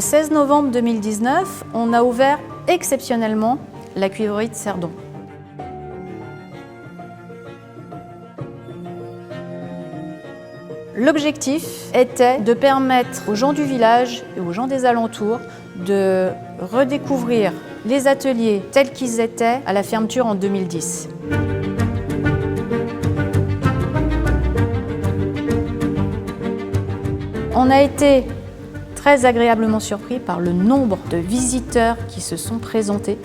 Le 16 novembre 2019, on a ouvert exceptionnellement la cuivrerie de Cerdon. L'objectif était de permettre aux gens du village et aux gens des alentours de redécouvrir les ateliers tels qu'ils étaient à la fermeture en 2010. On a été très agréablement surpris par le nombre de visiteurs qui se sont présentés.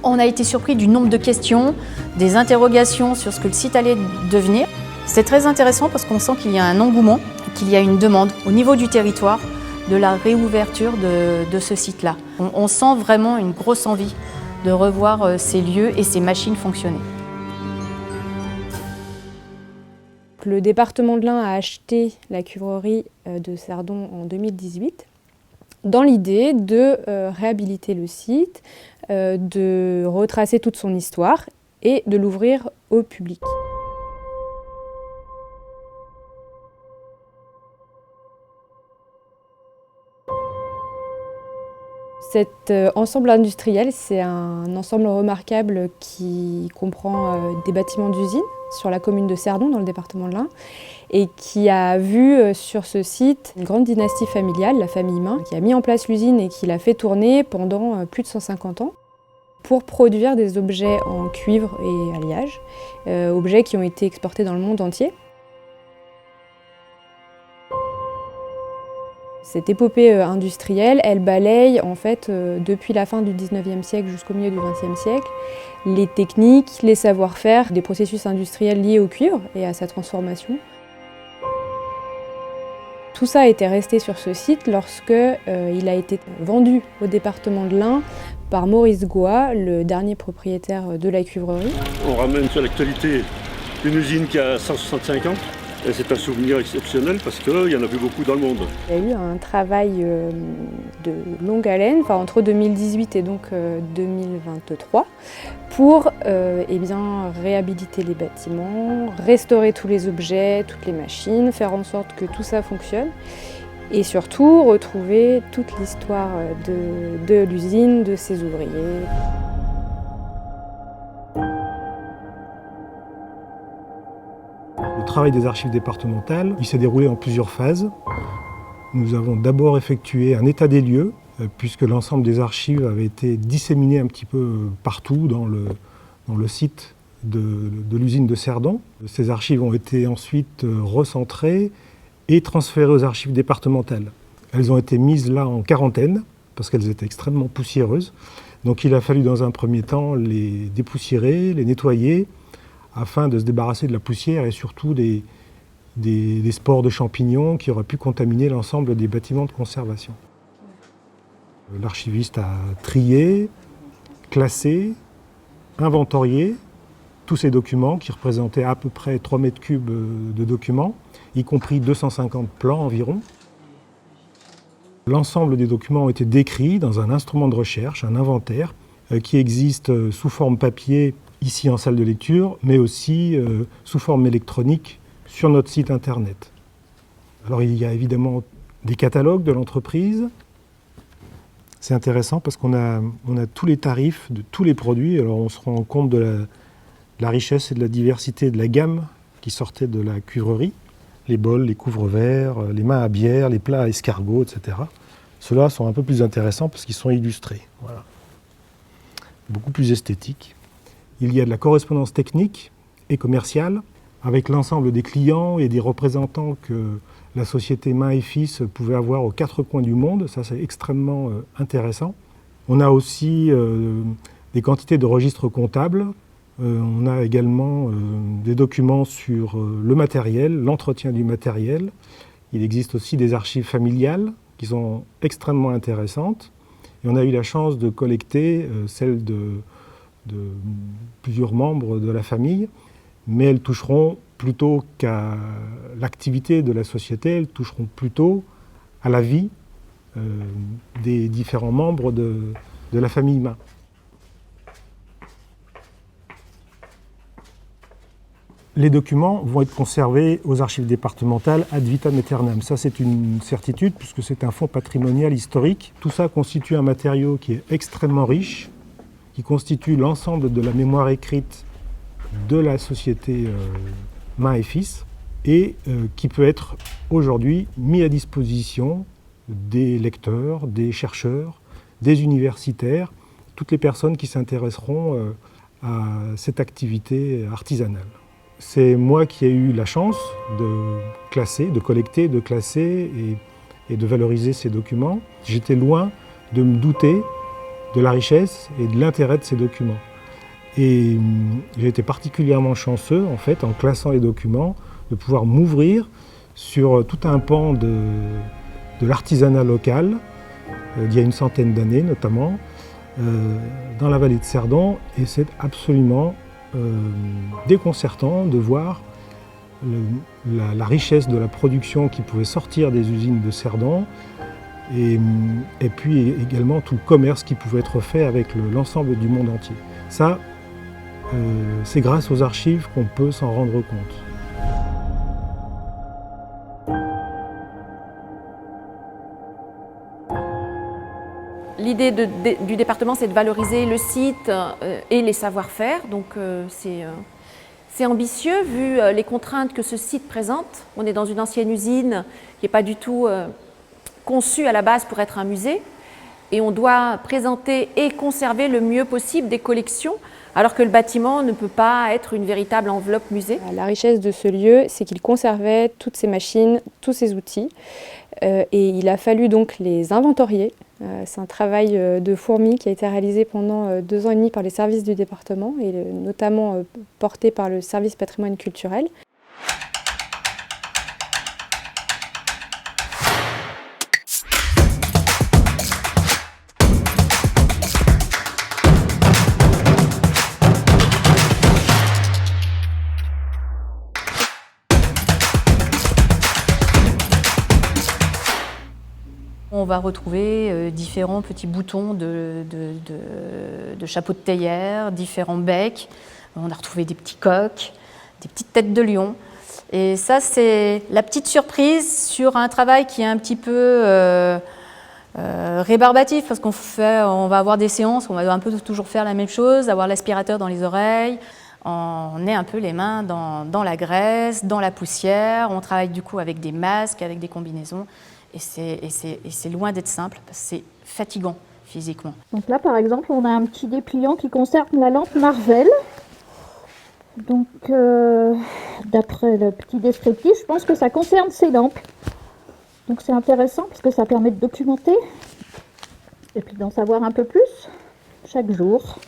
On a été surpris du nombre de questions, des interrogations sur ce que le site allait devenir. C'est très intéressant parce qu'on sent qu'il y a un engouement, qu'il y a une demande au niveau du territoire de la réouverture de ce site-là. On sent vraiment une grosse envie de revoir ces lieux et ces machines fonctionner. Le département de l'Ain a acheté la cuivrerie de Cerdon en 2018 dans l'idée de réhabiliter le site, de retracer toute son histoire et de l'ouvrir au public. Cet ensemble industriel, c'est un ensemble remarquable qui comprend des bâtiments d'usine sur la commune de Cerdon, dans le département de l'Ain, et qui a vu sur ce site une grande dynastie familiale, la famille Main, qui a mis en place l'usine et qui l'a fait tourner pendant plus de 150 ans pour produire des objets en cuivre et alliage, objets qui ont été exportés dans le monde entier. Cette épopée industrielle, elle balaye en fait depuis la fin du 19e siècle jusqu'au milieu du 20e siècle les techniques, les savoir-faire des processus industriels liés au cuivre et à sa transformation. Tout ça était resté sur ce site lorsque il a été vendu au département de l'Ain par Maurice Goa, le dernier propriétaire de la cuivrerie. On ramène sur l'actualité une usine qui a 165 ans. Et c'est un souvenir exceptionnel parce qu'il n'y en a plus beaucoup dans le monde. Il y a eu un travail de longue haleine, entre 2018 et donc 2023, pour réhabiliter les bâtiments, restaurer tous les objets, toutes les machines, faire en sorte que tout ça fonctionne et surtout retrouver toute l'histoire de l'usine, de ses ouvriers. Le travail des archives départementales, il s'est déroulé en plusieurs phases. Nous avons d'abord effectué un état des lieux, puisque l'ensemble des archives avait été disséminé un petit peu partout dans le site de l'usine de Cerdon. Ces archives ont été ensuite recentrées et transférées aux archives départementales. Elles ont été mises là en quarantaine, parce qu'elles étaient extrêmement poussiéreuses. Donc il a fallu dans un premier temps les dépoussiérer, les nettoyer, afin de se débarrasser de la poussière et surtout des spores de champignons qui auraient pu contaminer l'ensemble des bâtiments de conservation. L'archiviste a trié, classé, inventorié tous ces documents qui représentaient à peu près 3 mètres cubes de documents, y compris 250 plans environ. L'ensemble des documents ont été décrits dans un instrument de recherche, un inventaire, qui existe sous forme papier ici en salle de lecture, mais aussi sous forme électronique sur notre site internet. Alors il y a évidemment des catalogues de l'entreprise. C'est intéressant parce qu'on a tous les tarifs de tous les produits. Alors on se rend compte de la richesse et de la diversité de la gamme qui sortait de la cuivrerie. Les bols, les couvre-verres, les mains à bière, les plats à escargot, etc. Ceux-là sont un peu plus intéressants parce qu'ils sont illustrés. Voilà. Beaucoup plus esthétiques. Il y a de la correspondance technique et commerciale avec l'ensemble des clients et des représentants que la société Main et Fils pouvait avoir aux 4 coins du monde. Ça, c'est extrêmement intéressant. On a aussi des quantités de registres comptables. On a également des documents sur le matériel, l'entretien du matériel. Il existe aussi des archives familiales qui sont extrêmement intéressantes. Et on a eu la chance de collecter celles de plusieurs membres de la famille, mais elles toucheront plutôt qu'à l'activité de la société, elles toucheront plutôt à la vie des différents membres de la famille Main. les documents vont être conservés aux archives départementales ad vitam aeternam. Ça, c'est une certitude puisque c'est un fonds patrimonial historique. Tout ça constitue un matériau qui est extrêmement riche, qui constitue l'ensemble de la mémoire écrite de la société Main et Fils et qui peut être aujourd'hui mis à disposition des lecteurs, des chercheurs, des universitaires, toutes les personnes qui s'intéresseront à cette activité artisanale. C'est moi qui ai eu la chance de classer, de collecter, de classer et de valoriser ces documents. J'étais loin de me douter de la richesse et de l'intérêt de ces documents. Et j'ai été particulièrement chanceux, en fait, en classant les documents, de pouvoir m'ouvrir sur tout un pan de l'artisanat local, d'il y a une centaine d'années notamment, dans la vallée de Cerdon, et c'est absolument déconcertant de voir la richesse de la production qui pouvait sortir des usines de Cerdon et puis également tout le commerce qui pouvait être fait avec l'ensemble du monde entier. Ça, c'est grâce aux archives qu'on peut s'en rendre compte. L'idée du département, c'est de valoriser le site et les savoir-faire. Donc c'est ambitieux vu les contraintes que ce site présente. On est dans une ancienne usine qui n'est pas du tout conçue à la base pour être un musée. Et on doit présenter et conserver le mieux possible des collections, alors que le bâtiment ne peut pas être une véritable enveloppe musée. La richesse de ce lieu, c'est qu'il conservait toutes ces machines, tous ces outils. Et il a fallu donc les inventorier. C'est un travail de fourmi qui a été réalisé pendant 2 ans et demi par les services du département, et notamment porté par le service patrimoine culturel. On va retrouver différents petits boutons de chapeaux de théière, différents becs. On a retrouvé des petits coqs, des petites têtes de lion. Et ça, c'est la petite surprise sur un travail qui est un petit peu rébarbatif, parce on va avoir des séances, on va un peu toujours faire la même chose, avoir l'aspirateur dans les oreilles. On est un peu les mains dans la graisse, dans la poussière. On travaille du coup avec des masques, avec des combinaisons. Et c'est loin d'être simple, parce que c'est fatigant physiquement. Donc là, par exemple, on a un petit dépliant qui concerne la lampe Marvel. Donc, d'après le petit descriptif, je pense que ça concerne ces lampes. Donc c'est intéressant, parce que ça permet de documenter, et puis d'en savoir un peu plus chaque jour.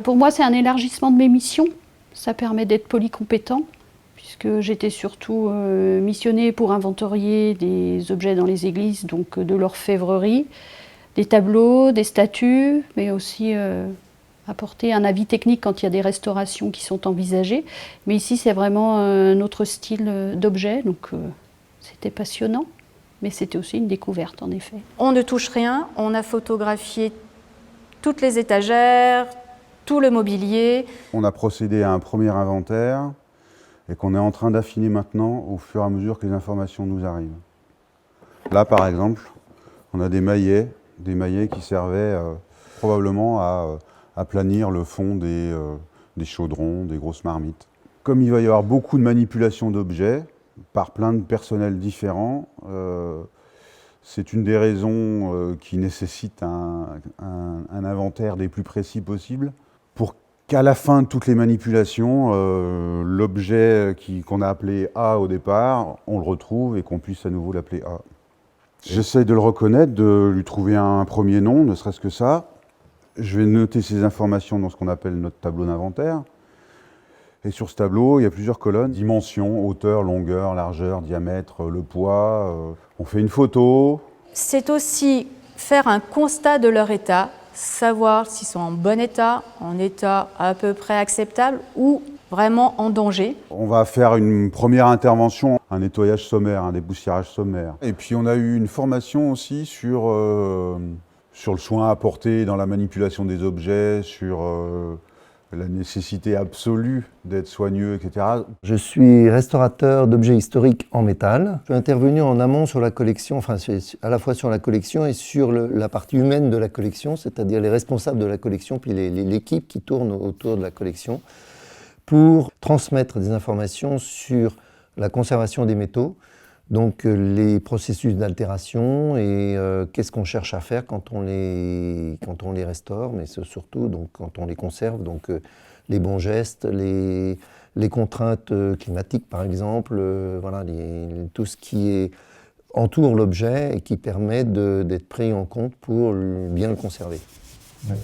Pour moi, c'est un élargissement de mes missions. Ça permet d'être polycompétent, puisque j'étais surtout missionnée pour inventorier des objets dans les églises, donc de l'orfèvrerie, des tableaux, des statues, mais aussi apporter un avis technique quand il y a des restaurations qui sont envisagées. Mais ici, c'est vraiment un autre style d'objet, donc c'était passionnant, mais c'était aussi une découverte, en effet. On ne touche rien, on a photographié toutes les étagères, tout le mobilier. On a procédé à un premier inventaire, et qu'on est en train d'affiner maintenant au fur et à mesure que les informations nous arrivent. Là, par exemple, on a des maillets qui servaient probablement à aplanir le fond des chaudrons, des grosses marmites. Comme il va y avoir beaucoup de manipulations d'objets par plein de personnels différents, c'est une des raisons qui nécessite un inventaire des plus précis possibles pour qu'à la fin de toutes les manipulations, l'objet qu'on a appelé A au départ, on le retrouve et qu'on puisse à nouveau l'appeler A. J'essaye de le reconnaître, de lui trouver un premier nom, ne serait-ce que ça. Je vais noter ces informations dans ce qu'on appelle notre tableau d'inventaire. Et sur ce tableau, il y a plusieurs colonnes, dimensions, hauteur, longueur, largeur, diamètre, le poids. On fait une photo. C'est aussi faire un constat de leur état, savoir s'ils sont en bon état, en état à peu près acceptable ou vraiment en danger. On va faire une première intervention, un nettoyage sommaire, un dépoussiérage sommaire. Et puis on a eu une formation aussi sur le soin apporté dans la manipulation des objets, sur la nécessité absolue d'être soigneux, etc. Je suis restaurateur d'objets historiques en métal. Je suis intervenu en amont sur la collection, enfin à la fois sur la collection et sur la partie humaine de la collection, c'est-à-dire les responsables de la collection, puis l'équipe qui tourne autour de la collection, pour transmettre des informations sur la conservation des métaux, donc les processus d'altération et qu'est-ce qu'on cherche à faire quand on les restaure, mais surtout donc, quand on les conserve, donc les bons gestes, les contraintes climatiques par exemple, voilà, tout ce qui entoure l'objet et qui permet d'être pris en compte pour bien le conserver. Ouais.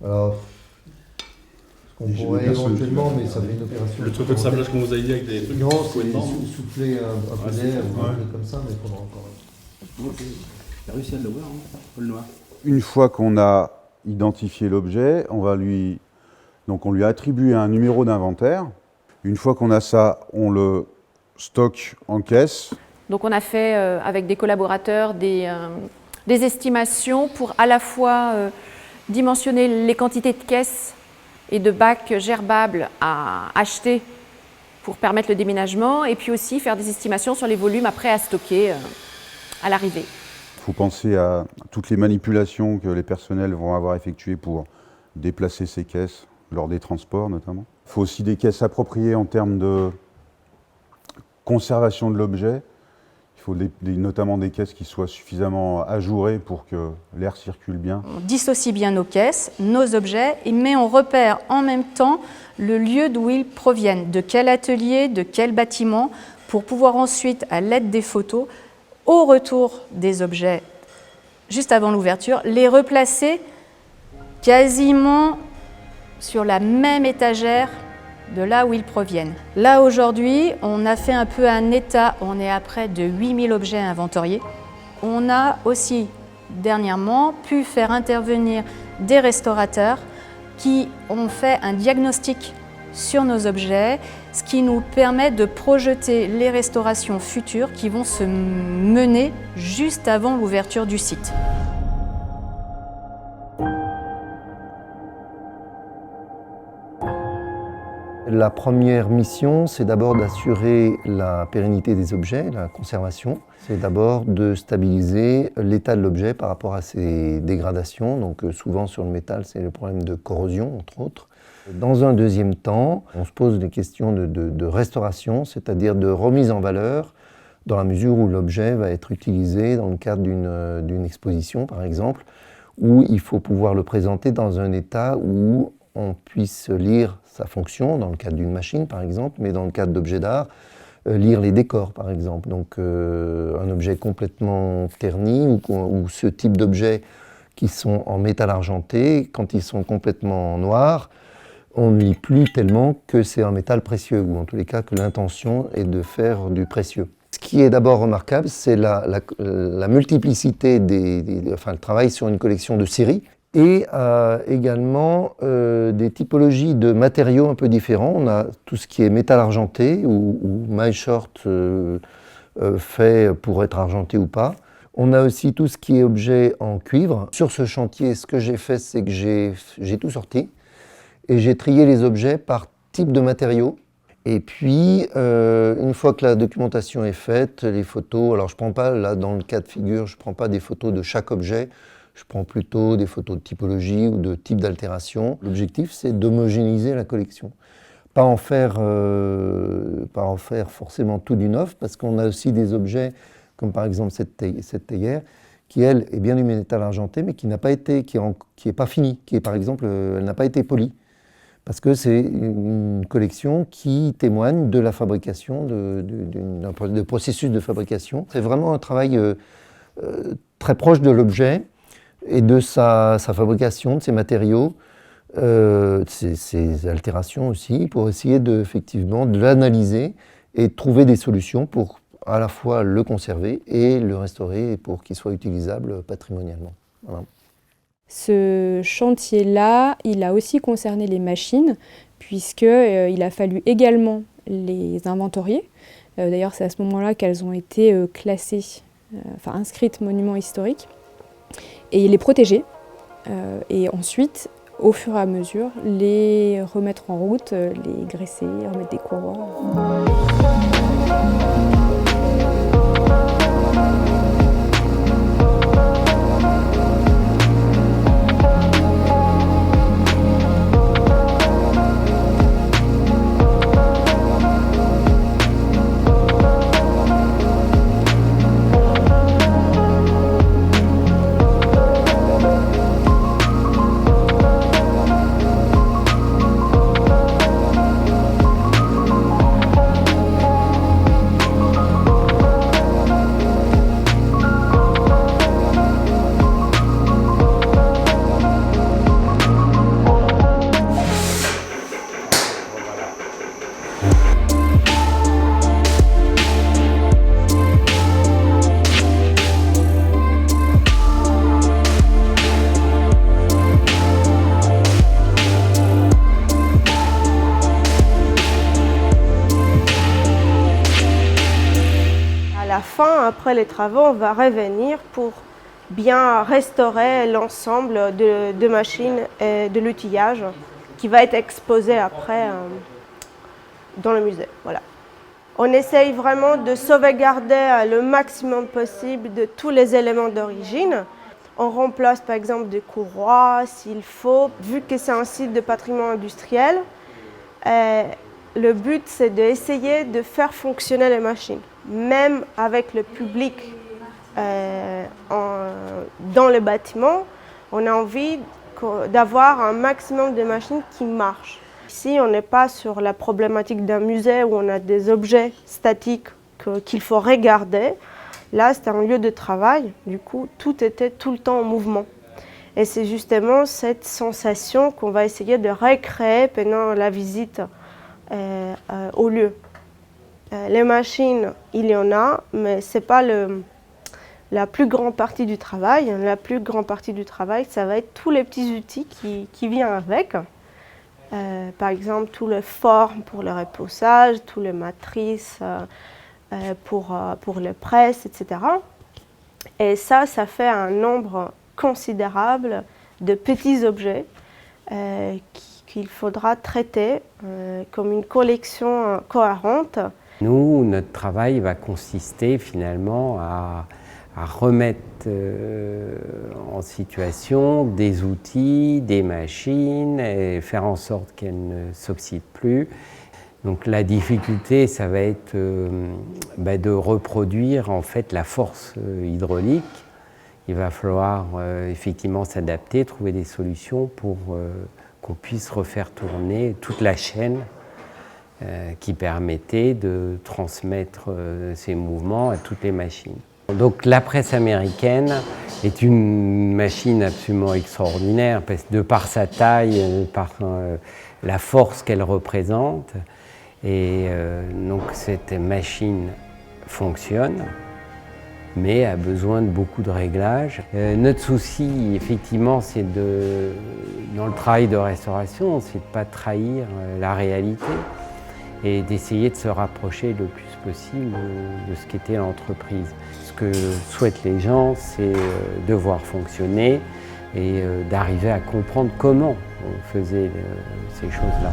Alors, on pourrait éventuellement, mais ça fait une opération. Le truc de sablage qu'on vous a dit avec des trucs. Non, c'est souffler un peu d'air ou un truc comme ça, mais il faudra encore. Tu as réussi à le voir, hein, Paul Noir. Une fois qu'on a identifié l'objet, on lui attribue un numéro d'inventaire. Une fois qu'on a ça, on le stocke en caisse. Donc on a fait avec des collaborateurs des estimations pour à la fois dimensionner les quantités de caisses et de bacs gerbables à acheter pour permettre le déménagement, et puis aussi faire des estimations sur les volumes après à stocker à l'arrivée. Il faut penser à toutes les manipulations que les personnels vont avoir effectuées pour déplacer ces caisses, lors des transports notamment. Il faut aussi des caisses appropriées en termes de conservation de l'objet. Il faut notamment des caisses qui soient suffisamment ajourées pour que l'air circule bien. On dissocie bien nos caisses, nos objets, mais on repère en même temps le lieu d'où ils proviennent, de quel atelier, de quel bâtiment, pour pouvoir ensuite, à l'aide des photos, au retour des objets, juste avant l'ouverture, les replacer quasiment sur la même étagère de là où ils proviennent. Là, aujourd'hui, on a fait un peu un état, on est à près de 8000 objets inventoriés. On a aussi, dernièrement, pu faire intervenir des restaurateurs qui ont fait un diagnostic sur nos objets, ce qui nous permet de projeter les restaurations futures qui vont se mener juste avant l'ouverture du site. La première mission, c'est d'abord d'assurer la pérennité des objets, la conservation. C'est d'abord de stabiliser l'état de l'objet par rapport à ses dégradations. Donc souvent sur le métal, c'est le problème de corrosion, entre autres. Dans un deuxième temps, on se pose des questions de restauration, c'est-à-dire de remise en valeur, dans la mesure où l'objet va être utilisé dans le cadre d'une exposition, par exemple, où il faut pouvoir le présenter dans un état où on puisse lire sa fonction, dans le cadre d'une machine par exemple, mais dans le cadre d'objets d'art, lire les décors par exemple. Donc un objet complètement terni ou ce type d'objets qui sont en métal argenté, quand ils sont complètement noirs, on ne lit plus tellement que c'est un métal précieux, ou en tous les cas que l'intention est de faire du précieux. Ce qui est d'abord remarquable, c'est la multiplicité le travail sur une collection de séries, et également des typologies de matériaux un peu différents. On a tout ce qui est métal argenté ou my short fait pour être argenté ou pas. On a aussi tout ce qui est objet en cuivre. Sur ce chantier, ce que j'ai fait, c'est que j'ai tout sorti et j'ai trié les objets par type de matériaux. Et puis, une fois que la documentation est faite, les photos, alors je ne prends pas, là dans le cas de figure, je ne prends pas des photos de chaque objet, je prends plutôt des photos de typologie ou de type d'altération. L'objectif, c'est d'homogénéiser la collection. Pas en faire forcément tout du neuf, parce qu'on a aussi des objets, comme par exemple cette théière, qui elle est bien du métal argenté, mais qui n'est pas finie, qui est par exemple, elle n'a pas été polie. Parce que c'est une collection qui témoigne de la fabrication, de processus de fabrication. C'est vraiment un travail très proche de l'objet et de sa fabrication, de ses matériaux, ses altérations aussi, pour essayer effectivement de l'analyser et de trouver des solutions pour à la fois le conserver et le restaurer pour qu'il soit utilisable patrimonialement. Voilà. Ce chantier-là, il a aussi concerné les machines, puisqu'il a fallu également les inventorier. D'ailleurs, c'est à ce moment-là qu'elles ont été classées, inscrites monuments historiques. et les protéger. Et ensuite, au fur et à mesure, les remettre en route, les graisser, remettre des courroies. Après les travaux, on va revenir pour bien restaurer l'ensemble de machines et de l'outillage qui va être exposé après dans le musée. Voilà. On essaye vraiment de sauvegarder le maximum possible de tous les éléments d'origine. On remplace par exemple des courroies s'il faut, vu que c'est un site de patrimoine industriel. Le but, c'est d'essayer de faire fonctionner les machines, même avec le public dans le bâtiment. On a envie d'avoir un maximum de machines qui marchent. Ici, on n'est pas sur la problématique d'un musée où on a des objets statiques qu'il faut regarder. Là, c'est un lieu de travail, du coup, tout était tout le temps en mouvement. Et c'est justement cette sensation qu'on va essayer de recréer pendant la visite au lieu. Les machines, il y en a, mais ce n'est pas la plus grande partie du travail. La plus grande partie du travail, ça va être tous les petits outils qui viennent avec. Par exemple, tous les formes pour le repoussage, toutes les matrices pour les presses, etc. Et ça fait un nombre considérable de petits objets qu'il faudra traiter comme une collection cohérente. Nous, notre travail va consister finalement à remettre en situation des outils, des machines et faire en sorte qu'elles ne s'oxydent plus. Donc la difficulté, ça va être de reproduire en fait la force hydraulique. Il va falloir effectivement s'adapter, trouver des solutions pour qu'on puisse refaire tourner toute la chaîne qui permettait de transmettre ces mouvements à toutes les machines. Donc la presse américaine est une machine absolument extraordinaire, parce que de par sa taille, par la force qu'elle représente. Et donc cette machine fonctionne, mais a besoin de beaucoup de réglages. Notre souci, effectivement, c'est dans le travail de restauration, c'est de ne pas trahir la réalité et d'essayer de se rapprocher le plus possible de ce qu'était l'entreprise. Ce que souhaitent les gens, c'est de voir fonctionner et d'arriver à comprendre comment on faisait ces choses-là.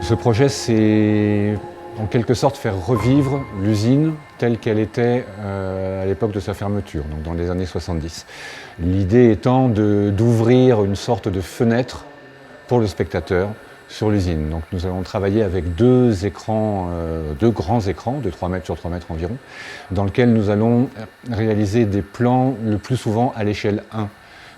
Ce projet, c'est en quelque sorte faire revivre l'usine telle qu'elle était à l'époque de sa fermeture, donc dans les années 70. L'idée étant d'ouvrir une sorte de fenêtre pour le spectateur sur l'usine. Donc nous allons travailler avec deux grands écrans de 3 mètres sur 3 mètres environ, dans lesquels nous allons réaliser des plans le plus souvent à l'échelle 1.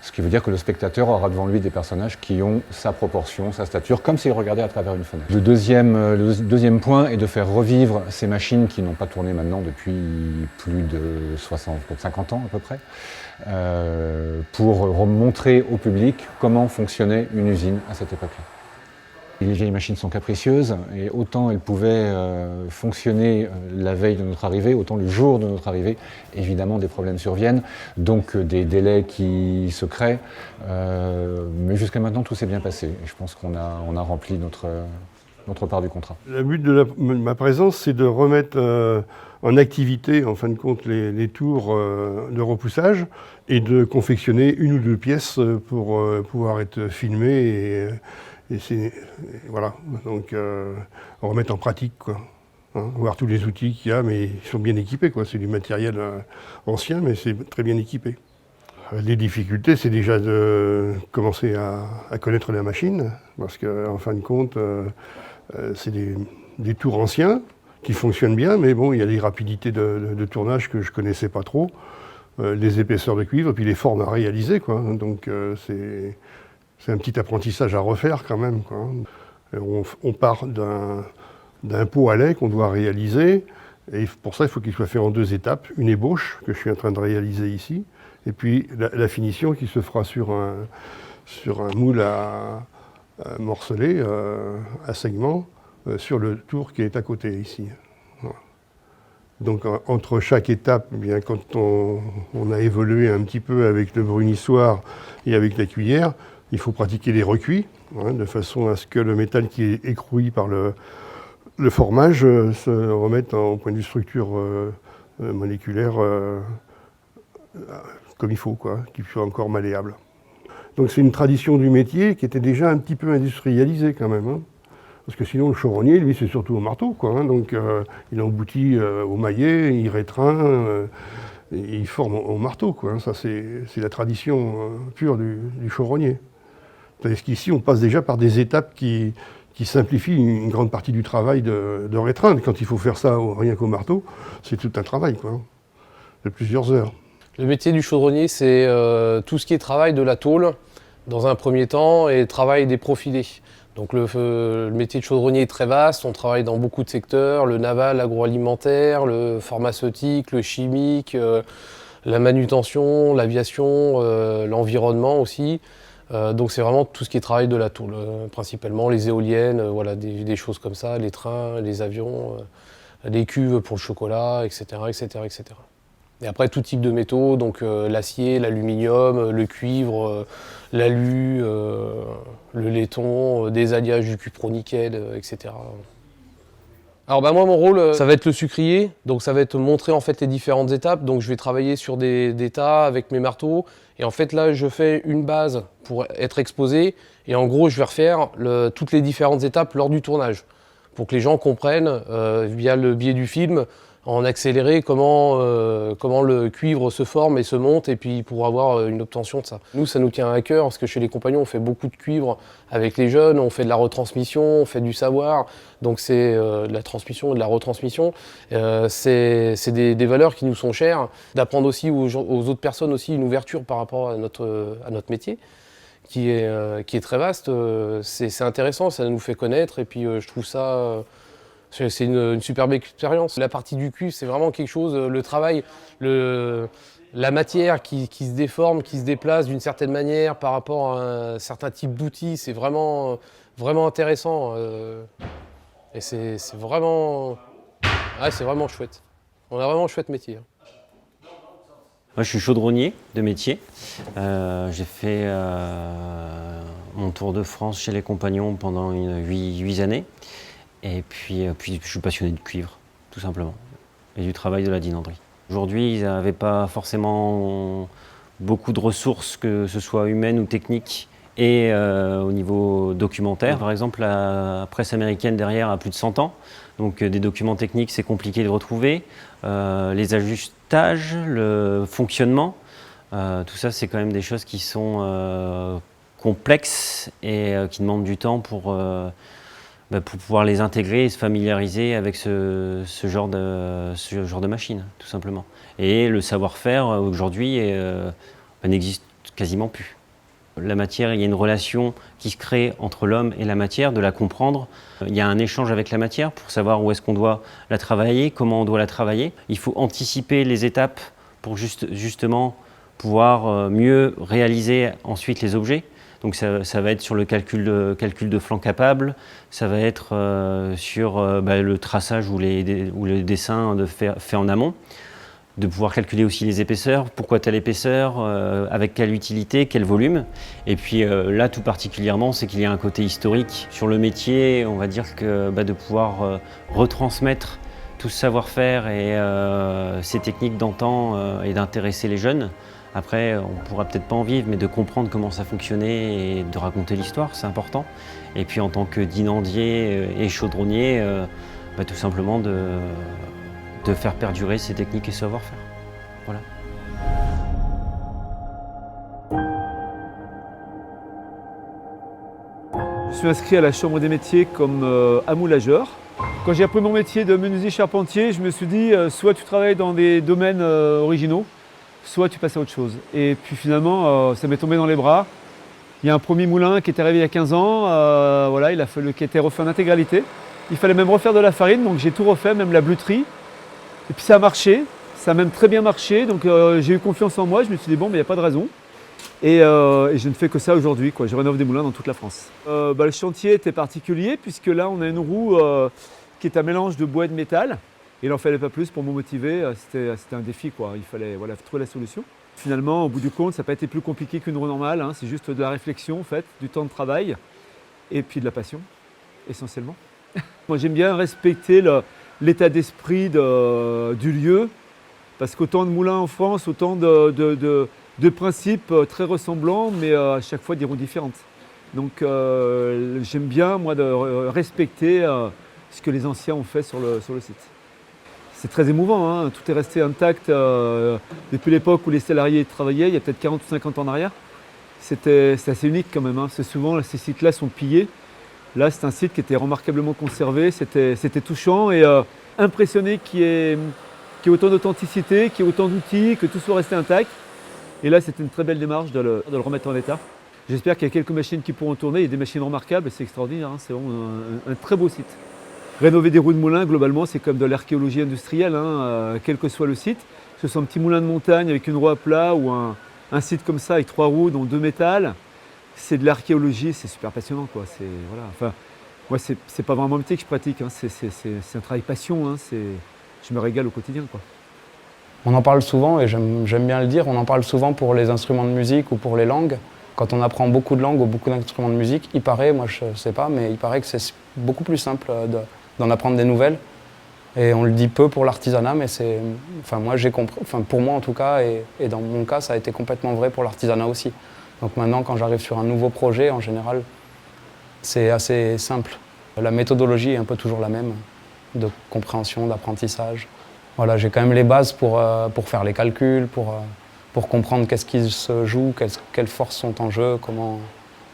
Ce qui veut dire que le spectateur aura devant lui des personnages qui ont sa proportion, sa stature, comme s'il regardait à travers une fenêtre. Le deuxième point est de faire revivre ces machines qui n'ont pas tourné maintenant depuis plus de 50 ans à peu près, pour montrer au public comment fonctionnait une usine à cette époque-là. Les vieilles machines sont capricieuses et autant elles pouvaient fonctionner la veille de notre arrivée, autant le jour de notre arrivée, évidemment des problèmes surviennent, donc des délais qui se créent. Mais jusqu'à maintenant tout s'est bien passé et je pense qu'on a rempli notre part du contrat. Le but de ma présence, c'est de remettre en activité, en fin de compte, les tours de repoussage et de confectionner une ou deux pièces pour pouvoir être filmées voilà, donc remettre en pratique, quoi. Hein, voir tous les outils qu'il y a, mais ils sont bien équipés, quoi. C'est du matériel ancien, mais c'est très bien équipé. Les difficultés, c'est déjà de commencer à connaître la machine, parce qu'en fin de compte, c'est des tours anciens qui fonctionnent bien, mais bon, il y a des rapidités de tournage que je ne connaissais pas trop, les épaisseurs de cuivre, et puis les formes à réaliser, quoi. Donc c'est un petit apprentissage à refaire quand même, quoi. On part d'un pot à lait qu'on doit réaliser, et pour ça, il faut qu'il soit fait en 2 étapes. Une ébauche, que je suis en train de réaliser ici, et puis la finition qui se fera sur un moule à morceler, à segments, sur le tour qui est à côté ici. Voilà. Donc entre chaque étape, eh bien, quand on a évolué un petit peu avec le brunissoir et avec la cuillère, il faut pratiquer les recuits, hein, de façon à ce que le métal qui est écroué par le formage se remette en point de vue structure moléculaire comme il faut, quoi, qu'il soit encore malléable. Donc c'est une tradition du métier qui était déjà un petit peu industrialisée quand même, hein. Parce que sinon le chaudronnier, lui, c'est surtout au marteau, quoi, hein. Donc il emboutit au maillet, il rétreint, et il forme au marteau, quoi, hein. Ça c'est la tradition pure du chaudronnier. Tandis qu'ici on passe déjà par des étapes qui simplifient une grande partie du travail de rétreindre. Quand il faut faire ça rien qu'au marteau, c'est tout un travail, quoi, hein, de plusieurs heures. Le métier du chaudronnier, c'est tout ce qui est travail de la tôle, dans un premier temps, et travail des profilés. Donc le métier de chaudronnier est très vaste, on travaille dans beaucoup de secteurs, le naval, l'agroalimentaire, le pharmaceutique, le chimique, la manutention, l'aviation, l'environnement aussi. Donc c'est vraiment tout ce qui est travail de la tôle, principalement les éoliennes, voilà, des choses comme ça, les trains, les avions, les cuves pour le chocolat, etc., etc., etc. Et après tout type de métaux, donc l'acier, l'aluminium, le cuivre, l'alu, le laiton, des alliages du cupronickel, etc. Alors moi mon rôle, ça va être le sucrier, donc ça va être montrer en fait les différentes étapes. Donc je vais travailler sur des tas avec mes marteaux, et en fait là je fais une base pour être exposé, et en gros je vais refaire toutes les différentes étapes lors du tournage, pour que les gens comprennent via le biais du film, en accéléré, comment le cuivre se forme et se monte, et puis pour avoir une obtention de ça. Nous, ça nous tient à cœur, parce que chez les compagnons, on fait beaucoup de cuivre avec les jeunes, on fait de la retransmission, on fait du savoir, donc c'est de la transmission et de la retransmission. C'est des valeurs qui nous sont chères, d'apprendre aussi aux autres personnes aussi une ouverture par rapport à notre métier, qui est très vaste. C'est intéressant, ça nous fait connaître, et puis je trouve ça... C'est une superbe expérience. La partie du cuivre, c'est vraiment quelque chose, le travail, la matière qui se déforme, qui se déplace d'une certaine manière par rapport à un certain type d'outils, c'est vraiment, vraiment intéressant. Et c'est vraiment chouette. On a vraiment un chouette métier. Moi, je suis chaudronnier de métier. J'ai fait mon tour de France chez les compagnons pendant 8 années. Et puis je suis passionné de cuivre, tout simplement, et du travail de la dinanderie. Aujourd'hui, ils n'avaient pas forcément beaucoup de ressources, que ce soit humaines ou techniques, et au niveau documentaire. Par exemple, la presse américaine derrière a plus de 100 ans, donc des documents techniques, c'est compliqué de retrouver. Les ajustages, le fonctionnement, tout ça, c'est quand même des choses qui sont complexes et qui demandent du temps pour pouvoir les intégrer et se familiariser avec ce genre de machine, tout simplement. Et le savoir-faire, aujourd'hui, n'existe quasiment plus. La matière, il y a une relation qui se crée entre l'homme et la matière, de la comprendre. Il y a un échange avec la matière pour savoir où est-ce qu'on doit la travailler, comment on doit la travailler. Il faut anticiper les étapes pour justement pouvoir mieux réaliser ensuite les objets. Donc ça va être sur le calcul de flanc capable, ça va être sur le traçage ou le dessin fait en amont. de pouvoir calculer aussi les épaisseurs, pourquoi telle épaisseur, avec quelle utilité, quel volume. Et puis là, tout particulièrement, c'est qu'il y a un côté historique sur le métier, on va dire que de pouvoir retransmettre tout ce savoir-faire et ces techniques d'antan et d'intéresser les jeunes. Après, on ne pourra peut-être pas en vivre, mais de comprendre comment ça fonctionnait et de raconter l'histoire, c'est important. Et puis en tant que dinandier et chaudronnier, tout simplement de faire perdurer ces techniques et savoir-faire. Voilà. Je suis inscrit à la Chambre des métiers comme amoulageur. Quand j'ai appris mon métier de menuisier charpentier, je me suis dit soit tu travailles dans des domaines originaux, soit tu passes à autre chose. Et puis finalement, ça m'est tombé dans les bras. Il y a un premier moulin qui est arrivé il y a 15 ans, voilà, qui a été refait en intégralité. Il fallait même refaire de la farine, donc j'ai tout refait, même la bluterie. Et puis ça a marché, ça a même très bien marché, donc j'ai eu confiance en moi, je me suis dit bon, mais il n'y a pas de raison. Et je ne fais que ça aujourd'hui, quoi. Je rénove des moulins dans toute la France. Le chantier était particulier, puisque là on a une roue qui est un mélange de bois et de métal. Il n'en fallait pas plus pour me motiver, c'était un défi, quoi. Il fallait trouver la solution. Finalement, au bout du compte, ça n'a pas été plus compliqué qu'une roue normale, hein. C'est juste de la réflexion, en fait, du temps de travail, et puis de la passion, essentiellement. Moi j'aime bien respecter l'état d'esprit du lieu, parce qu'autant de moulins en France, autant de principes très ressemblants, mais à chaque fois des roues différentes. Donc j'aime bien, moi, de respecter ce que les anciens ont fait sur le site. C'est très émouvant, hein. Tout est resté intact depuis l'époque où les salariés travaillaient, il y a peut-être 40 ou 50 ans en arrière. C'est assez unique quand même, hein, parce que souvent ces sites-là sont pillés. Là, c'est un site qui était remarquablement conservé, c'était touchant et impressionné qu'il y ait autant d'authenticité, qu'il y ait autant d'outils, que tout soit resté intact. Et là, c'était une très belle démarche de le remettre en état. J'espère qu'il y a quelques machines qui pourront tourner, il y a des machines remarquables, c'est extraordinaire, hein, c'est vraiment un très beau site. Rénover des roues de moulin, globalement, c'est comme de l'archéologie industrielle, hein, quel que soit le site. Que ce soit un petit moulin de montagne avec une roue à plat ou un site comme ça avec 3 roues, dont 2 métals, c'est de l'archéologie, c'est super passionnant, quoi. Voilà. Enfin, moi, c'est pas vraiment un métier que je pratique, hein, c'est un travail passion, hein, je me régale au quotidien, quoi. On en parle souvent, et j'aime bien le dire, on en parle souvent pour les instruments de musique ou pour les langues. Quand on apprend beaucoup de langues ou beaucoup d'instruments de musique, il paraît, moi je ne sais pas, mais il paraît que c'est beaucoup plus simple d'en apprendre des nouvelles. Et on le dit peu pour l'artisanat, mais moi j'ai compris, pour moi en tout cas, et dans mon cas, ça a été complètement vrai pour l'artisanat aussi. Donc maintenant, quand j'arrive sur un nouveau projet, en général, c'est assez simple. La méthodologie est un peu toujours la même, de compréhension, d'apprentissage. Voilà, j'ai quand même les bases pour faire les calculs, pour comprendre qu'est-ce qui se joue, quelles forces sont en jeu, comment...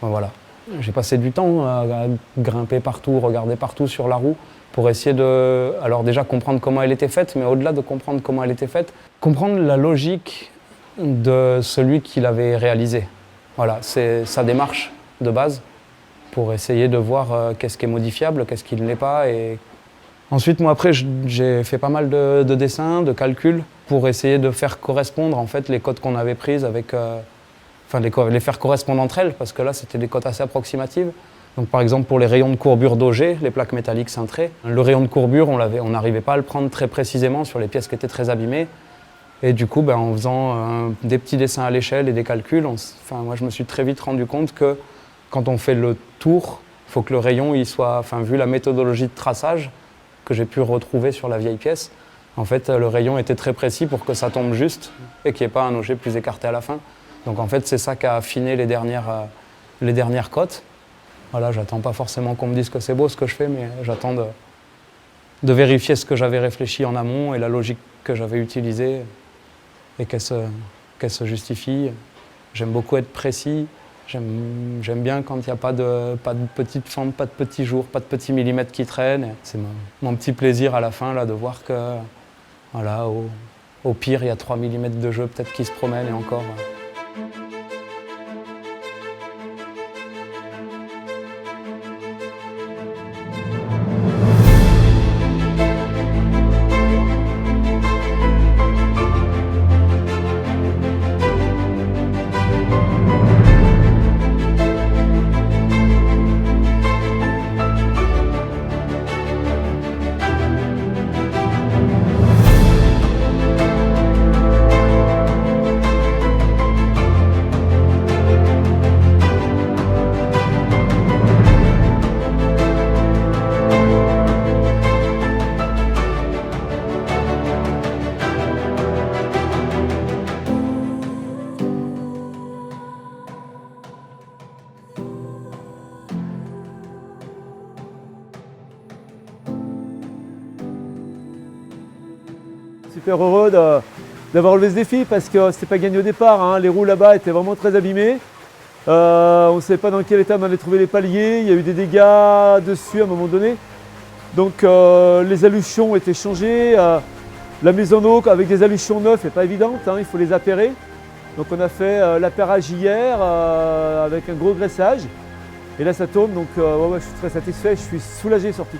Voilà. J'ai passé du temps à grimper partout, regarder partout sur la roue, pour essayer de... Alors déjà comprendre comment elle était faite, mais au-delà de comprendre comment elle était faite, comprendre la logique de celui qui l'avait réalisée. Voilà, c'est sa démarche de base, pour essayer de voir qu'est-ce qui est modifiable, qu'est-ce qui ne l'est pas. Et ensuite, moi après, j'ai fait pas mal de dessins, de calculs, pour essayer de faire correspondre en fait les cotes qu'on avait prises avec... les faire correspondre entre elles, parce que là, c'était des cotes assez approximatives. Donc par exemple, pour les rayons de courbure d'auger, les plaques métalliques cintrées, le rayon de courbure, on n'arrivait pas à le prendre très précisément sur les pièces qui étaient très abîmées. Et du coup, en faisant des petits dessins à l'échelle et des calculs, moi je me suis très vite rendu compte que quand on fait le tour, il faut que le rayon, il soit, vu la méthodologie de traçage que j'ai pu retrouver sur la vieille pièce, en fait, le rayon était très précis pour que ça tombe juste et qu'il n'y ait pas un auger plus écarté à la fin. Donc en fait, c'est ça qui a affiné les dernières cotes. Voilà, j'attends pas forcément qu'on me dise que c'est beau ce que je fais, mais j'attends de vérifier ce que j'avais réfléchi en amont et la logique que j'avais utilisée et qu'elle se justifie. J'aime beaucoup être précis. J'aime bien quand il n'y a pas de petites fentes, pas de petits jours, pas de petits millimètres qui traînent. C'est mon petit plaisir à la fin là, de voir que, voilà, au pire, il y a 3 mm de jeu peut-être qui se promènent et encore. Super heureux d'avoir relevé ce défi parce que c'était pas gagné au départ, hein. Les roues là-bas étaient vraiment très abîmées. On ne savait pas dans quel état on allait trouver les paliers, il y a eu des dégâts dessus à un moment donné. Donc les aluchions ont été changés. La mise en eau avec des aluchions neufs n'est pas évidente, hein, il faut les appairer. Donc on a fait l'appairage hier avec un gros graissage. Et là ça tourne, donc ouais, je suis très satisfait, je suis soulagé surtout.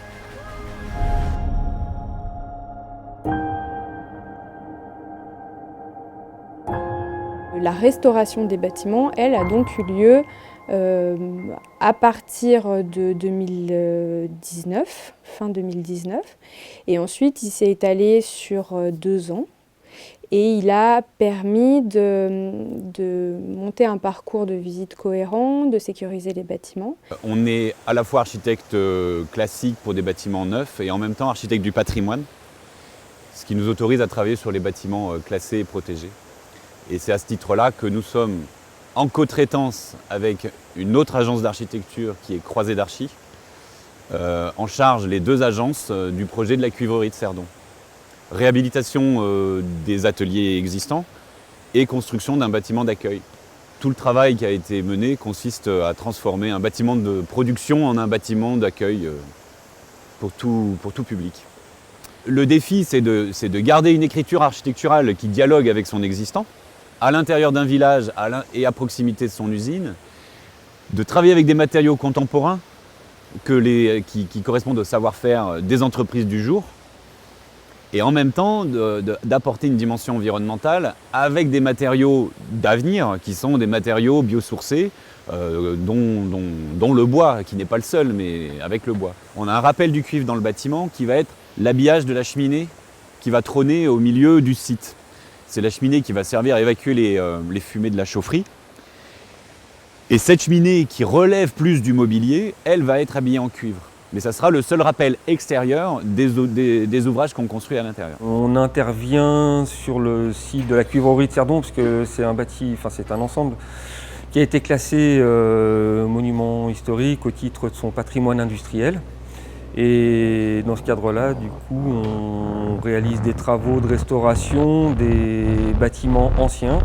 La restauration des bâtiments, elle, a donc eu lieu à partir de 2019, fin 2019. Et ensuite, il s'est étalé sur 2 ans. Et il a permis de monter un parcours de visite cohérent, de sécuriser les bâtiments. On est à la fois architecte classique pour des bâtiments neufs et en même temps architecte du patrimoine, ce qui nous autorise à travailler sur les bâtiments classés et protégés. Et c'est à ce titre-là que nous sommes en co-traitance avec une autre agence d'architecture qui est Croisée d'Archi, en charge les 2 agences du projet de la cuivrerie de Cerdon. Réhabilitation des ateliers existants et construction d'un bâtiment d'accueil. Tout le travail qui a été mené consiste à transformer un bâtiment de production en un bâtiment d'accueil pour tout public. Le défi, c'est de garder une écriture architecturale qui dialogue avec son existant, à l'intérieur d'un village et à proximité de son usine, de travailler avec des matériaux contemporains qui correspondent au savoir-faire des entreprises du jour, et en même temps d'apporter une dimension environnementale avec des matériaux d'avenir qui sont des matériaux biosourcés, dont le bois, qui n'est pas le seul, mais avec le bois. On a un rappel du cuivre dans le bâtiment qui va être l'habillage de la cheminée qui va trôner au milieu du site. C'est la cheminée qui va servir à évacuer les fumées de la chaufferie. Et cette cheminée qui relève plus du mobilier, elle va être habillée en cuivre. Mais ça sera le seul rappel extérieur des ouvrages qu'on construit à l'intérieur. On intervient sur le site de la cuivrerie de Cerdon, parce que c'est un ensemble qui a été classé monument historique au titre de son patrimoine industriel. Et dans ce cadre-là, du coup, on réalise des travaux de restauration des bâtiments anciens.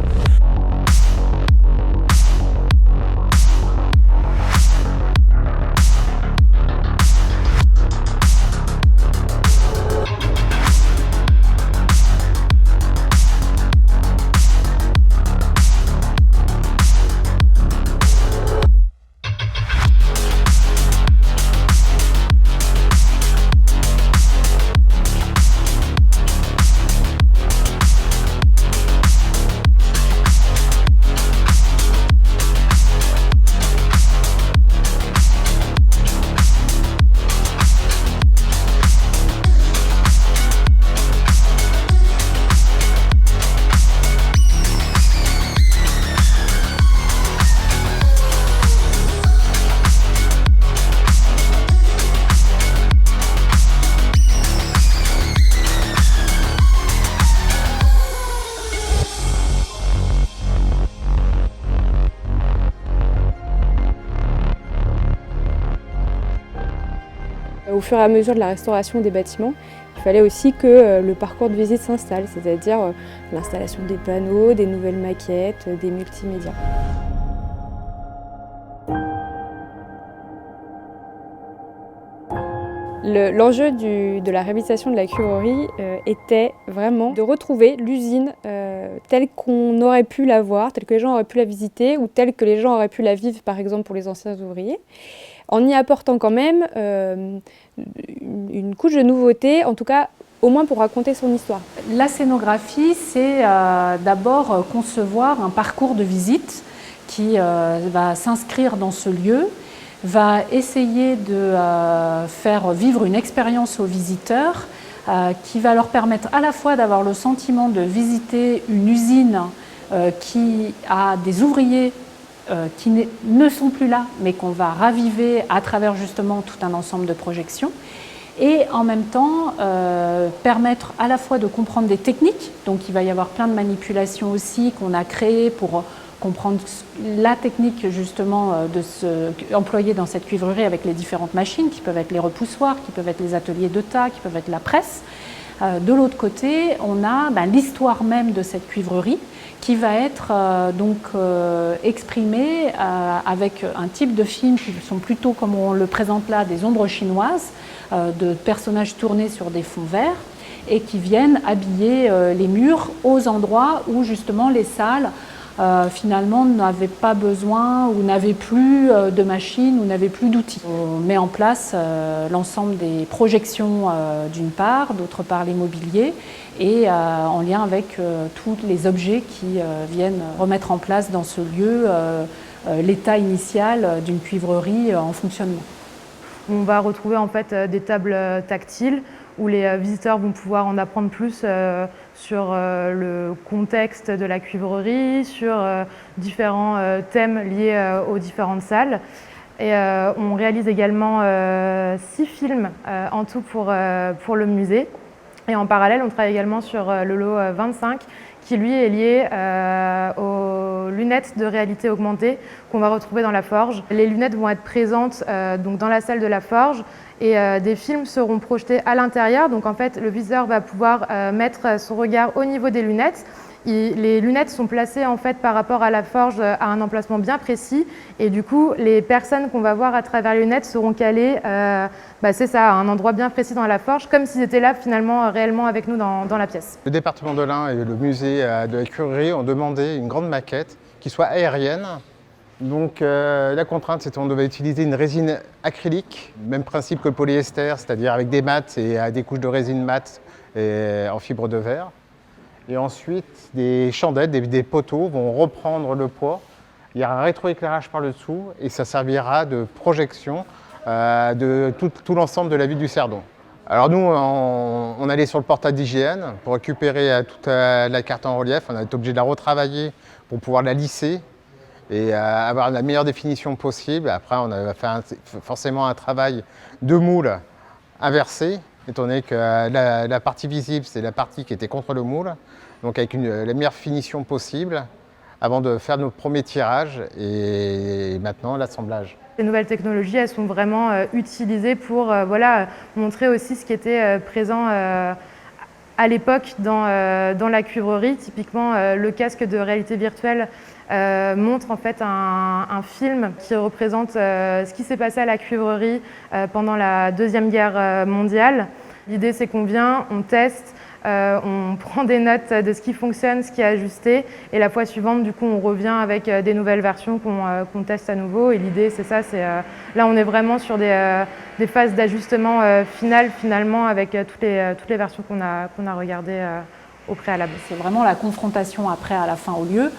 Au fur et à mesure de la restauration des bâtiments, il fallait aussi que le parcours de visite s'installe, c'est-à-dire l'installation des panneaux, des nouvelles maquettes, des multimédias. L'enjeu de la réhabilitation de la cuivrerie était vraiment de retrouver l'usine telle qu'on aurait pu la voir, telle que les gens auraient pu la visiter ou telle que les gens auraient pu la vivre, par exemple pour les anciens ouvriers, en y apportant quand même une couche de nouveauté, en tout cas au moins pour raconter son histoire. La scénographie, c'est d'abord concevoir un parcours de visite qui va s'inscrire dans ce lieu, va essayer de faire vivre une expérience aux visiteurs qui va leur permettre à la fois d'avoir le sentiment de visiter une usine qui a des ouvriers qui ne sont plus là, mais qu'on va raviver à travers justement tout un ensemble de projections, et en même temps permettre à la fois de comprendre des techniques, donc il va y avoir plein de manipulations aussi qu'on a créées pour comprendre la technique justement employée dans cette cuivrerie avec les différentes machines, qui peuvent être les repoussoirs, qui peuvent être les ateliers de tas, qui peuvent être la presse, De l'autre côté, on a l'histoire même de cette cuivrerie qui va être exprimée avec un type de films qui sont plutôt, comme on le présente là, des ombres chinoises, de personnages tournés sur des fonds verts et qui viennent habiller les murs aux endroits où justement les salles finalement n'avaient pas besoin ou n'avaient plus de machines ou n'avaient plus d'outils. On met en place l'ensemble des projections d'une part, d'autre part les mobiliers et en lien avec tous les objets qui viennent remettre en place dans ce lieu l'état initial d'une cuivrerie en fonctionnement. On va retrouver en fait des tables tactiles où les visiteurs vont pouvoir en apprendre plus sur le contexte de la cuivrerie, sur différents thèmes liés aux différentes salles. Et on réalise également 6 films en tout pour le musée. Et en parallèle, on travaille également sur le lot 25 qui lui est lié aux lunettes de réalité augmentée qu'on va retrouver dans la forge. Les lunettes vont être présentes donc dans la salle de la forge et des films seront projetés à l'intérieur. Donc en fait, le visiteur va pouvoir mettre son regard au niveau des lunettes. Les lunettes sont placées en fait par rapport à la forge à un emplacement bien précis et du coup les personnes qu'on va voir à travers les lunettes seront calées c'est ça, à un endroit bien précis dans la forge, comme s'ils étaient là finalement réellement avec nous dans la pièce. Le département de l'Ain et le musée de la cuivrerie ont demandé une grande maquette qui soit aérienne. Donc la contrainte, c'est qu'on devait utiliser une résine acrylique, même principe que le polyester, c'est-à-dire avec des mattes et des couches de résine mate et en fibre de verre. Et ensuite, des chandelles, des poteaux vont reprendre le poids. Il y a un rétroéclairage par le dessous et ça servira de projection de tout l'ensemble de la ville du Cerdon. Alors nous, on allait sur le portail d'IGN pour récupérer toute la carte en relief. On a été obligé de la retravailler pour pouvoir la lisser et avoir la meilleure définition possible. Après, on a fait forcément un travail de moule inversé, étant donné que la partie visible, c'est la partie qui était contre le moule, donc avec la meilleure finition possible, avant de faire nos premiers tirages et maintenant l'assemblage. Les nouvelles technologies, elles sont vraiment utilisées pour montrer aussi ce qui était présent à l'époque dans la cuivrerie. Typiquement, le casque de réalité virtuelle montre en fait un film qui représente ce qui s'est passé à la cuivrerie pendant la Deuxième Guerre mondiale. L'idée, c'est qu'on vient, on teste, on prend des notes de ce qui fonctionne, ce qui est ajusté, et la fois suivante, du coup, on revient avec des nouvelles versions qu'on teste à nouveau. Et l'idée, c'est ça, là, on est vraiment sur des phases d'ajustement final, finalement, avec toutes les versions qu'on a regardées au préalable. C'est vraiment la confrontation après, à la fin, au lieu,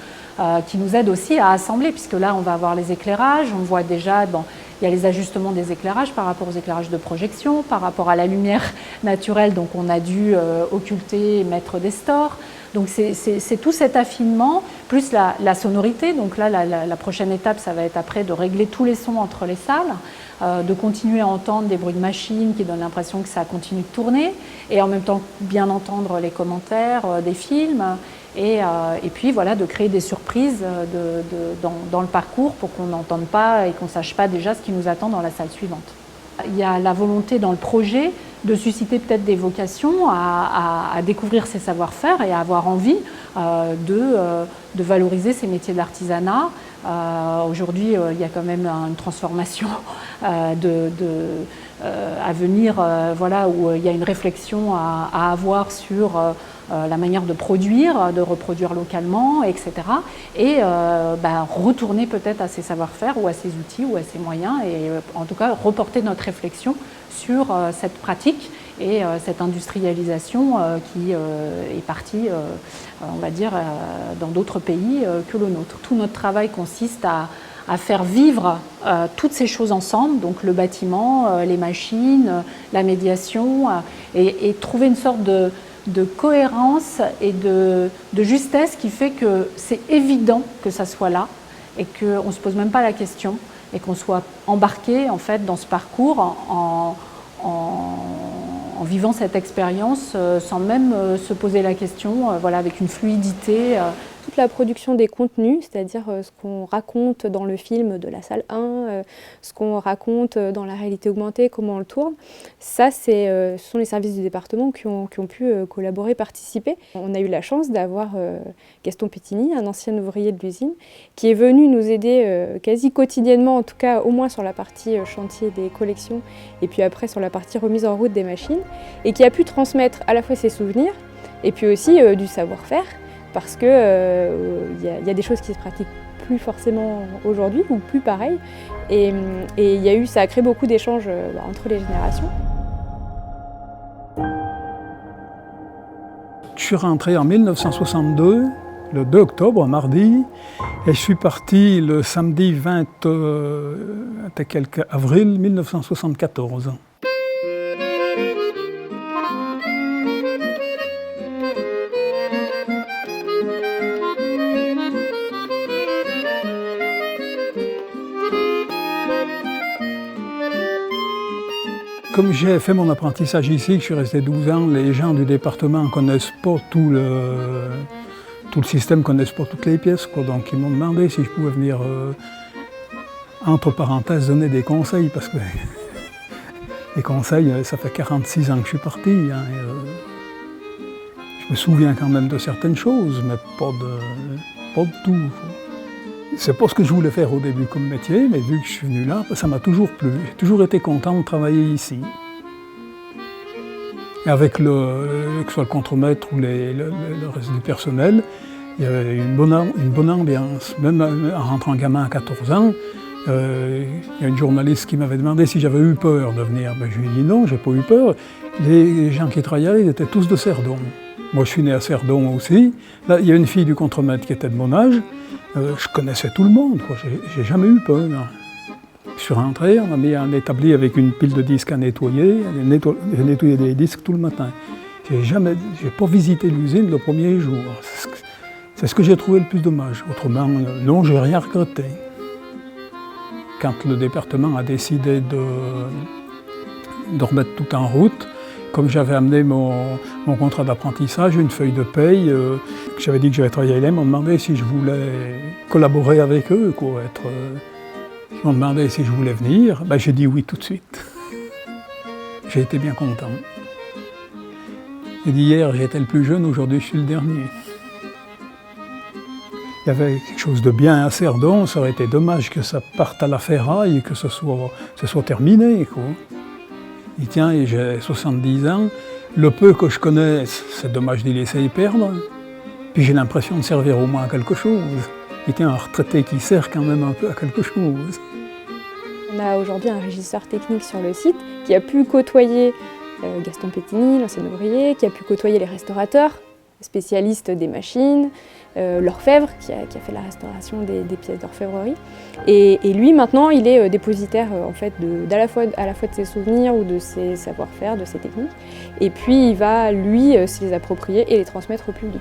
qui nous aide aussi à assembler, puisque là, on va avoir les éclairages, on voit déjà, il y a les ajustements des éclairages par rapport aux éclairages de projection, par rapport à la lumière naturelle, donc on a dû occulter et mettre des stores. Donc c'est tout cet affinement, plus la sonorité. Donc là, la prochaine étape, ça va être après de régler tous les sons entre les salles, de continuer à entendre des bruits de machines qui donnent l'impression que ça continue de tourner, et en même temps bien entendre les commentaires des films. Et puis voilà, de créer des surprises dans le parcours pour qu'on n'entende pas et qu'on ne sache pas déjà ce qui nous attend dans la salle suivante. Il y a la volonté dans le projet de susciter peut-être des vocations à découvrir ces savoir-faire et à avoir envie de valoriser ces métiers de l'artisanat. Aujourd'hui, il y a quand même une transformation à venir, où il y a une réflexion à avoir sur la manière de reproduire localement, etc. Et retourner peut-être à ces savoir-faire ou à ces outils ou à ces moyens et en tout cas reporter notre réflexion sur cette pratique et cette industrialisation qui est partie, on va dire, dans d'autres pays que le nôtre. Tout notre travail consiste à faire vivre toutes ces choses ensemble, donc le bâtiment, les machines, la médiation, et trouver une sorte de cohérence et de justesse qui fait que c'est évident que ça soit là et qu'on ne se pose même pas la question et qu'on soit embarqué en fait dans ce parcours en vivant cette expérience sans même se poser la question, avec une fluidité toute la production des contenus, c'est-à-dire ce qu'on raconte dans le film de la salle 1, ce qu'on raconte dans la réalité augmentée, comment on le tourne. Ça, ce sont les services du département qui ont pu collaborer, participer. On a eu la chance d'avoir Gaston Pétini, un ancien ouvrier de l'usine, qui est venu nous aider quasi quotidiennement, en tout cas au moins sur la partie chantier des collections et puis après sur la partie remise en route des machines, et qui a pu transmettre à la fois ses souvenirs et puis aussi du savoir-faire, parce qu'il y a des choses qui se pratiquent plus forcément aujourd'hui ou plus pareilles, et ça a créé beaucoup d'échanges entre les générations. Je suis rentré en 1962, le 2 octobre, mardi, et je suis parti le samedi 20 avril 1974. Comme j'ai fait mon apprentissage ici, que je suis resté 12 ans, les gens du département ne connaissent pas tout le système, ne connaissent pas toutes les pièces, quoi. Donc ils m'ont demandé si je pouvais venir, entre parenthèses, donner des conseils, parce que les conseils, ça fait 46 ans que je suis parti. Hein, je me souviens quand même de certaines choses, mais pas de tout, quoi. C'est pas ce que je voulais faire au début comme métier, mais vu que je suis venu là, ça m'a toujours plu. J'ai toujours été content de travailler ici. Et avec que ce soit le contremaître ou le reste du personnel, il y avait une bonne ambiance. Même en rentrant gamin à 14 ans, il y a une journaliste qui m'avait demandé si j'avais eu peur de venir. Ben, je lui ai dit non, j'ai pas eu peur. Les gens qui travaillaient, ils étaient tous de Cerdon. Moi, je suis né à Cerdon aussi. Là, il y a une fille du contremaître qui était de mon âge. Je connaissais tout le monde, quoi. J'ai jamais eu peur. Je suis rentré, on m'a mis un établi avec une pile de disques à nettoyer. J'ai nettoyé des disques tout le matin. J'ai pas visité l'usine le premier jour. C'est ce que j'ai trouvé le plus dommage. Autrement, non, j'ai rien regretté. Quand le département a décidé de remettre tout en route, comme j'avais amené mon contrat d'apprentissage, une feuille de paye, que j'avais dit que j'avais travaillé là, ils m'ont demandé si je voulais collaborer avec eux, quoi, ils m'ont demandé si je voulais venir. Ben, j'ai dit oui tout de suite. J'ai été bien content. J'ai dit hier, j'étais le plus jeune, aujourd'hui je suis le dernier. Il y avait quelque chose de bien à Cerdon, ça aurait été dommage que ça parte à la ferraille et que ce soit terminé, quoi. Et tiens, j'ai 70 ans, le peu que je connais, c'est dommage d'y laisser perdre. Puis j'ai l'impression de servir au moins à quelque chose. Et tiens, un retraité qui sert quand même un peu à quelque chose. On a aujourd'hui un régisseur technique sur le site qui a pu côtoyer Gaston Pétini, l'ancien ouvrier, qui a pu côtoyer les restaurateurs, spécialistes des machines, l'orfèvre qui a fait la restauration des pièces d'orfèvrerie. Et lui, maintenant, il est dépositaire en fait, à la fois de ses souvenirs ou de ses savoir-faire, de ses techniques. Et puis, il va, lui, se les approprier et les transmettre au public.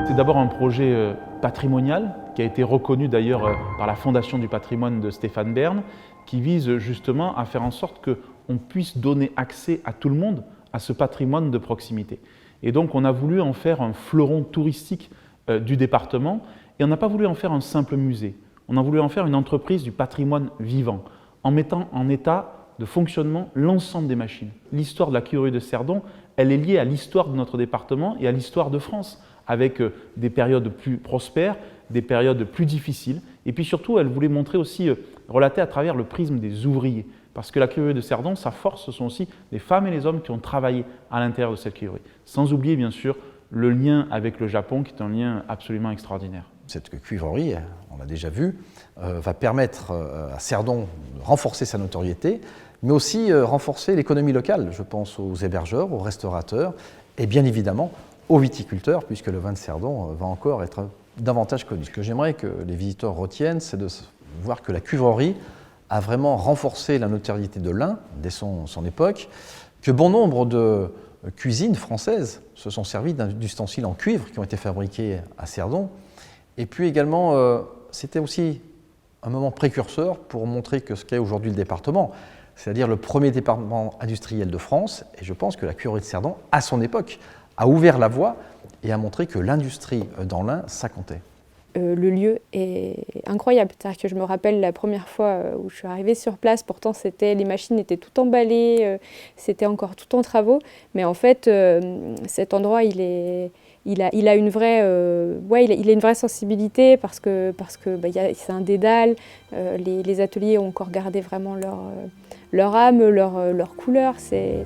C'est d'abord un projet patrimonial qui a été reconnu d'ailleurs par la Fondation du patrimoine de Stéphane Bern, qui vise justement à faire en sorte qu'on puisse donner accès à tout le monde à ce patrimoine de proximité. Et donc on a voulu en faire un fleuron touristique du département, et on n'a pas voulu en faire un simple musée. On a voulu en faire une entreprise du patrimoine vivant, en mettant en état de fonctionnement l'ensemble des machines. L'histoire de la cuivrerie de Cerdon, elle est liée à l'histoire de notre département et à l'histoire de France, avec des périodes plus prospères, des périodes plus difficiles. Et puis surtout, elle voulait montrer aussi, relater à travers le prisme des ouvriers. Parce que la cuivrerie de Cerdon, sa force, ce sont aussi les femmes et les hommes qui ont travaillé à l'intérieur de cette cuivrerie. Sans oublier, bien sûr, le lien avec le Japon, qui est un lien absolument extraordinaire. Cette cuivrerie, on l'a déjà vu, va permettre à Cerdon de renforcer sa notoriété, mais aussi renforcer l'économie locale. Je pense aux hébergeurs, aux restaurateurs et bien évidemment aux viticulteurs, puisque le vin de Cerdon va encore être davantage connu. Ce que j'aimerais que les visiteurs retiennent, c'est de voir que la cuivrerie a vraiment renforcé la notoriété de l'Ain dès son époque, que bon nombre de cuisines françaises se sont servies d'ustensiles en cuivre qui ont été fabriqués à Cerdon. Et puis également, c'était aussi un moment précurseur pour montrer que ce qu'est aujourd'hui le département, c'est-à-dire le premier département industriel de France, et je pense que la cuivrerie de Cerdon, à son époque, a ouvert la voie et a montré que l'industrie dans l'Ain, ça comptait. Le lieu est incroyable. C'est-à-dire que je me rappelle la première fois où je suis arrivée sur place, pourtant les machines étaient toutes emballées, c'était encore tout en travaux, mais en fait cet endroit il a une vraie, il a une vraie sensibilité parce que c'est un dédale. Les ateliers ont encore gardé vraiment leur âme, leur couleur. C'est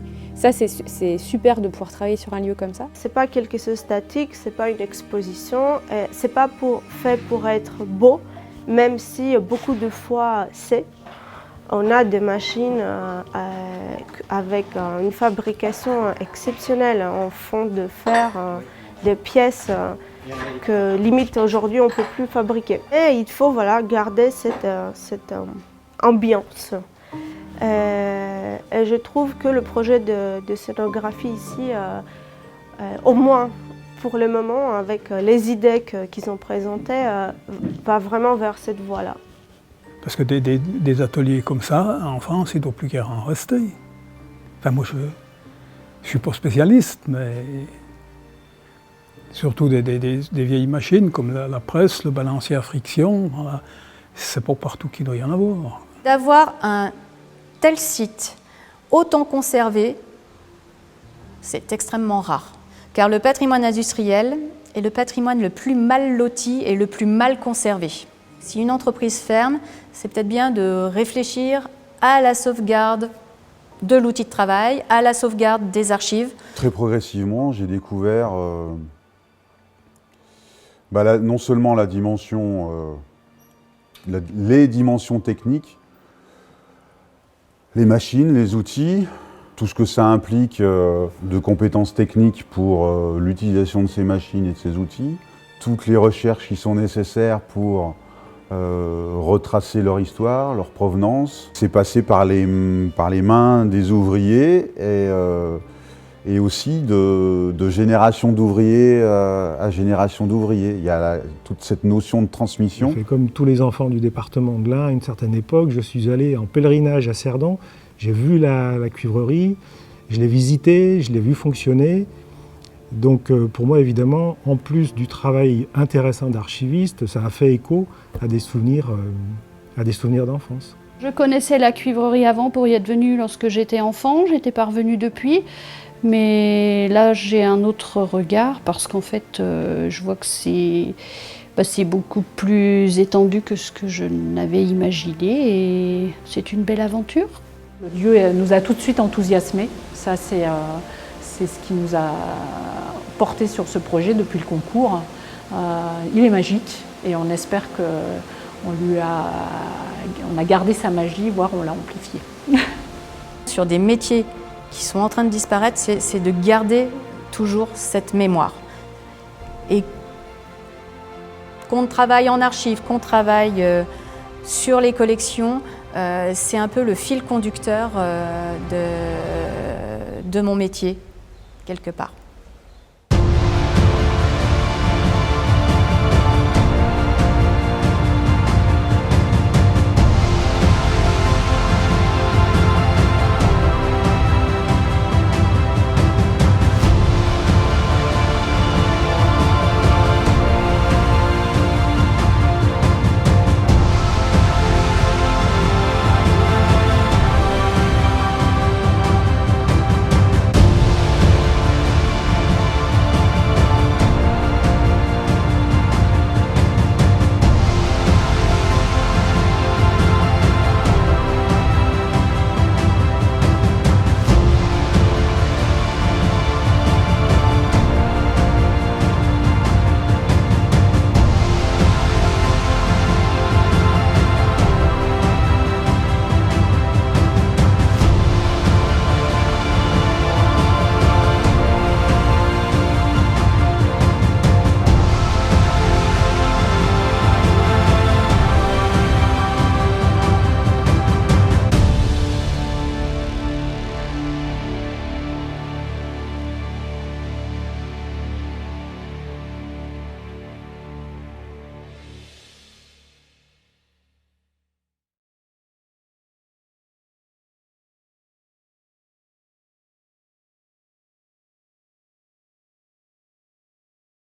super de pouvoir travailler sur un lieu comme ça. C'est pas quelque chose de statique, c'est pas une exposition, c'est pas fait pour être beau, même si beaucoup de fois c'est. On a des machines avec une fabrication exceptionnelle en fond de fer, des pièces que limite aujourd'hui on ne peut plus fabriquer. Et il faut garder cette ambiance. Et je trouve que le projet de scénographie ici, au moins pour le moment, avec les idées qu'ils ont présentées, va vraiment vers cette voie-là. Parce que des ateliers comme ça, en France, il ne doit plus qu'à en rester. Enfin, moi, je ne suis pas spécialiste, mais surtout des vieilles machines comme la presse, le balancier à friction, voilà. C'est pas partout qu'il doit y en avoir. D'avoir un tel site autant conservé, c'est extrêmement rare. Car le patrimoine industriel est le patrimoine le plus mal loti et le plus mal conservé. Si une entreprise ferme, c'est peut-être bien de réfléchir à la sauvegarde de l'outil de travail, à la sauvegarde des archives. Très progressivement, j'ai découvert non seulement la dimension, les dimensions techniques, les machines, les outils, tout ce que ça implique de compétences techniques pour l'utilisation de ces machines et de ces outils, toutes les recherches qui sont nécessaires pour retracer leur histoire, leur provenance. C'est passé par les mains des ouvriers et aussi de génération d'ouvriers à génération d'ouvriers. Il y a toute cette notion de transmission. J'ai fait comme tous les enfants du département de l'Ain à une certaine époque. Je suis allé en pèlerinage à Cerdon. J'ai vu la cuivrerie, je l'ai visitée, je l'ai vu fonctionner. Donc pour moi, évidemment, en plus du travail intéressant d'archiviste, ça a fait écho à des souvenirs d'enfance. Je connaissais la cuivrerie avant pour y être venue lorsque j'étais enfant, j'étais pas revenue depuis. Mais là, j'ai un autre regard parce qu'en fait, je vois que c'est beaucoup plus étendu que ce que je n'avais imaginé et c'est une belle aventure. Le lieu nous a tout de suite enthousiasmés. Ça, c'est ce qui nous a porté sur ce projet depuis le concours. Il est magique et on espère qu'on a gardé sa magie, voire on l'a amplifiée. Sur des métiers qui sont en train de disparaître, c'est de garder toujours cette mémoire. Et qu'on travaille en archives, qu'on travaille sur les collections, c'est un peu le fil conducteur de mon métier, quelque part.